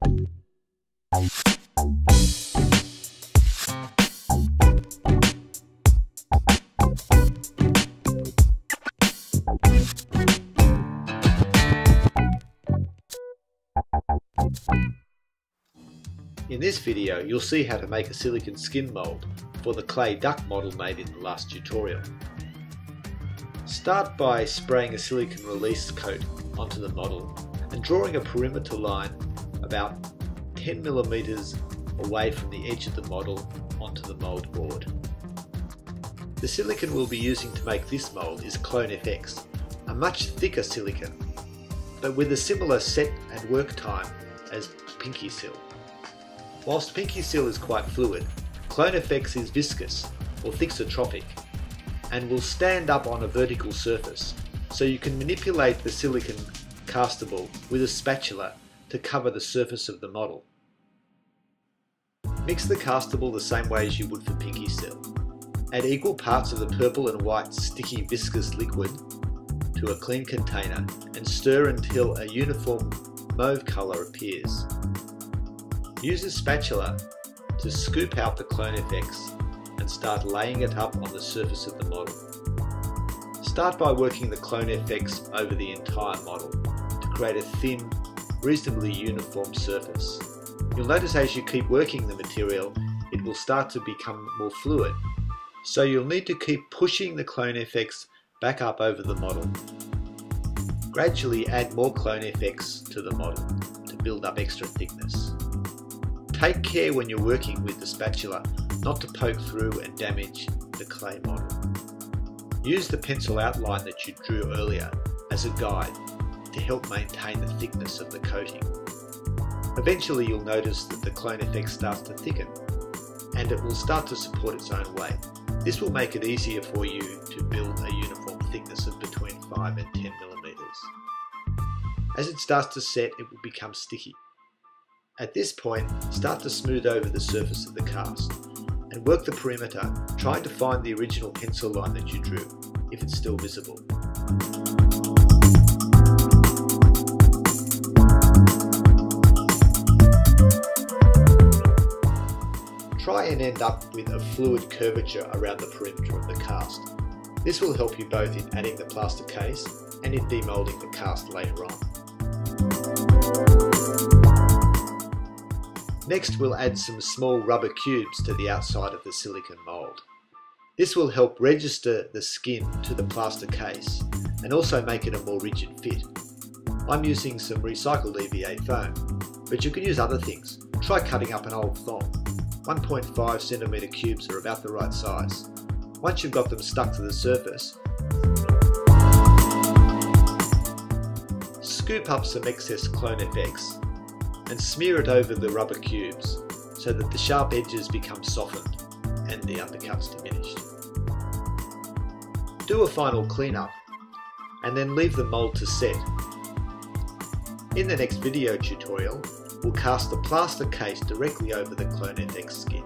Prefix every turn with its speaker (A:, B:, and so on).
A: In this video, you'll see how to make a silicone skin mould for the clay duck model made in the last tutorial. Start by spraying a silicone release coat onto the model and drawing a perimeter line about 10 millimeters away from the edge of the model onto the mould board. The silicone we'll be using to make this mould is Clone FX, a much thicker silicone, but with a similar set and work time as Pinky Seal. Whilst Pinky Seal is quite fluid, Clone FX is viscous or thixotropic and will stand up on a vertical surface, so you can manipulate the silicone castable with a spatula to cover the surface of the model. Mix the castable the same way as you would for Pinky Seal. Add equal parts of the purple and white sticky viscous liquid to a clean container and stir until a uniform mauve colour appears. Use a spatula to scoop out the Clone FX and start laying it up on the surface of the model. Start by working the Clone FX over the entire model to create a thin, reasonably uniform surface. You'll notice as you keep working the material, it will start to become more fluid, so you'll need to keep pushing the Clone FX back up over the model. Gradually add more Clone FX to the model to build up extra thickness. Take care when you're working with the spatula not to poke through and damage the clay model. Use the pencil outline that you drew earlier as a guide to help maintain the thickness of the coating. Eventually you'll notice that the Clone FX starts to thicken and it will start to support its own weight. This will make it easier for you to build a uniform thickness of between 5 and 10 millimeters. As it starts to set, it will become sticky. At this point, start to smooth over the surface of the cast and work the perimeter, trying to find the original pencil line that you drew, if it's still visible. Try and end up with a fluid curvature around the perimeter of the cast. This will help you both in adding the plaster case and in demoulding the cast later on. Next, we'll add some small rubber cubes to the outside of the silicone mould. This will help register the skin to the plaster case and also make it a more rigid fit. I'm using some recycled EVA foam, but you can use other things. Try cutting up an old thong. 1.5 centimeter cubes are about the right size. Once you've got them stuck to the surface, scoop up some excess Clone FX and smear it over the rubber cubes so that the sharp edges become softened and the undercuts diminished. Do a final cleanup and then leave the mould to set. In the next video tutorial, we'll cast the plaster case directly over the Clone FX skin.